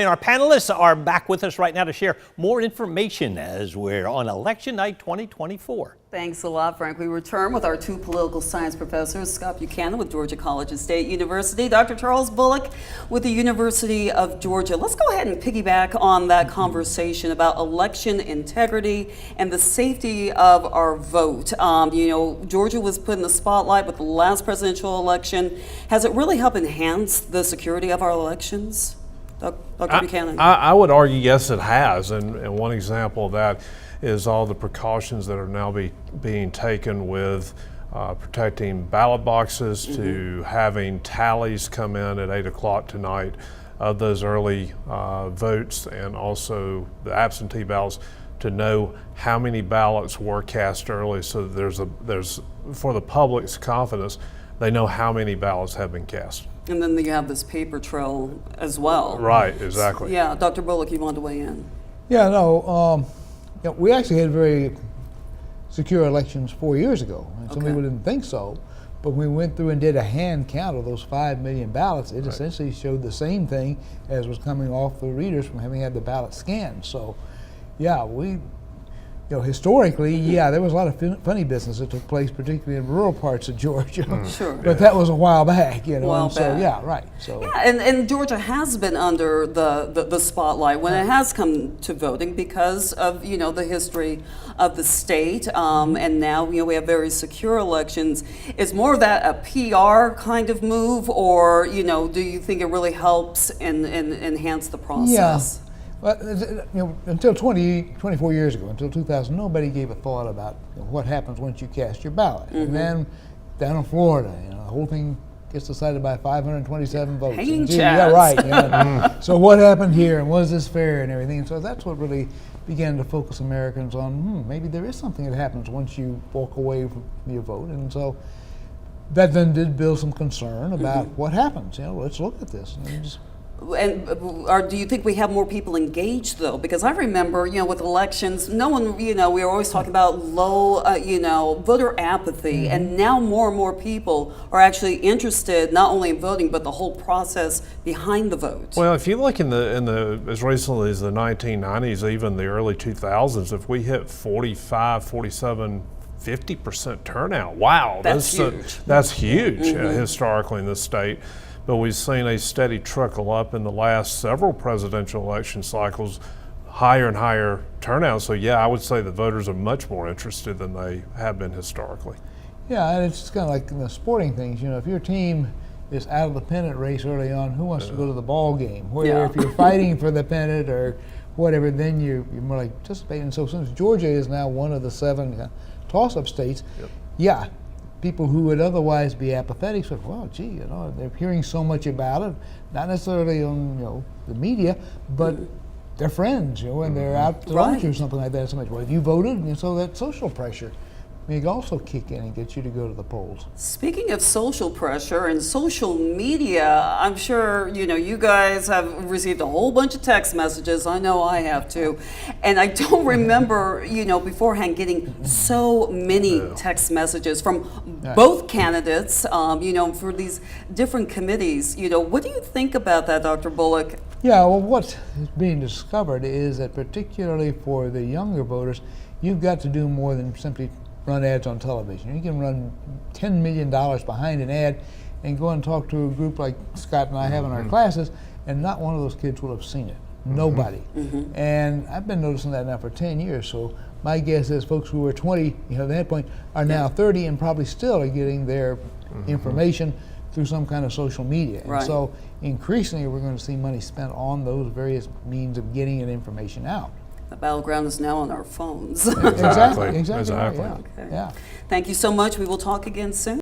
And our panelists are back with us right now to share more information as we're on election night 2024. Thanks a lot, Frank. We return with our two political science professors, Scott Buchanan with Georgia College and State University, Dr. Charles Bullock with the University of Georgia. Let's go ahead and piggyback on that conversation about election integrity and the safety of our vote. Georgia was put in the spotlight with the last presidential election. Has it really helped enhance the security of our elections? Dr. Buchanan. I would argue yes, it has, and one example of that is all the precautions that are now being taken with protecting ballot boxes to having tallies come in at 8 o'clock tonight of those early votes, and also the absentee ballots to know how many ballots were cast early, so that there's for the public's confidence, they know how many ballots have been cast. And then you have this paper trail as well. Right, exactly. Yeah, Dr. Bullock, you wanted to weigh in. Yeah, no, we actually had very secure elections 4 years ago. And some people didn't think so, but when we went through and did a hand count of those 5 million ballots, it essentially showed the same thing as was coming off the readers from having had the ballot scanned. So, yeah, historically, there was a lot of funny business that took place, particularly in rural parts of Georgia. Sure. But that was a while back, So, yeah, right. So. Yeah, and Georgia has been under the spotlight when it has come to voting because of, the history of the state. And now, we have very secure elections. Is more of that a PR kind of move, or, do you think it really helps and enhance the process? Yeah. Well, until 24 years ago, until 2000, nobody gave a thought about what happens once you cast your ballot. And then down in Florida, the whole thing gets decided by 527 votes. Hanging chads. Yeah, right. So what happened here, and was this fair, and everything. And so that's what really began to focus Americans on, maybe there is something that happens once you walk away from your vote. And so that then did build some concern about what happens. Let's look at this. Do you think we have more people engaged though? Because I remember, with elections, no one, we were always talking about low, voter apathy, and now more and more people are actually interested not only in voting but the whole process behind the vote. Well, if you look in the as recently as the 1990s, even the early 2000s, if we hit 45, 47, 50% turnout, wow, that's huge. That's huge historically in this state. But we've seen a steady trickle up in the last several presidential election cycles, higher and higher turnout. So yeah, I would say the voters are much more interested than they have been historically. Yeah, and it's kind of like in the sporting things. If your team is out of the pennant race early on, who wants to go to the ball game? Where if you're fighting for the pennant or whatever, then you're more like participating. So since Georgia is now one of the 7 toss-up states, people who would otherwise be apathetic said, well, gee, they're hearing so much about it, not necessarily on, the media, but their friends, when they're out to lunch or something like that. So much, well, have you voted? And so that social pressure may also kick in and get you to go to the polls. Speaking of social pressure and social media, I'm sure, you guys have received a whole bunch of text messages. I know I have too. And I don't remember, beforehand getting so many text messages from both candidates, for these different committees. What do you think about that, Dr. Bullock? Yeah, well, what is being discovered is that particularly for the younger voters, you've got to do more than simply run ads on television. You can run $10 million behind an ad and go and talk to a group like Scott and I have in our classes, and not one of those kids will have seen it. Nobody. And I've been noticing that now for 10 years. So my guess is folks who were 20 at that point are now 30 and probably still are getting their information through some kind of social media. And so increasingly we're going to see money spent on those various means of getting that information out. The battleground is now on our phones. Exactly. Exactly. Right, yeah. Thank you so much. We will talk again soon.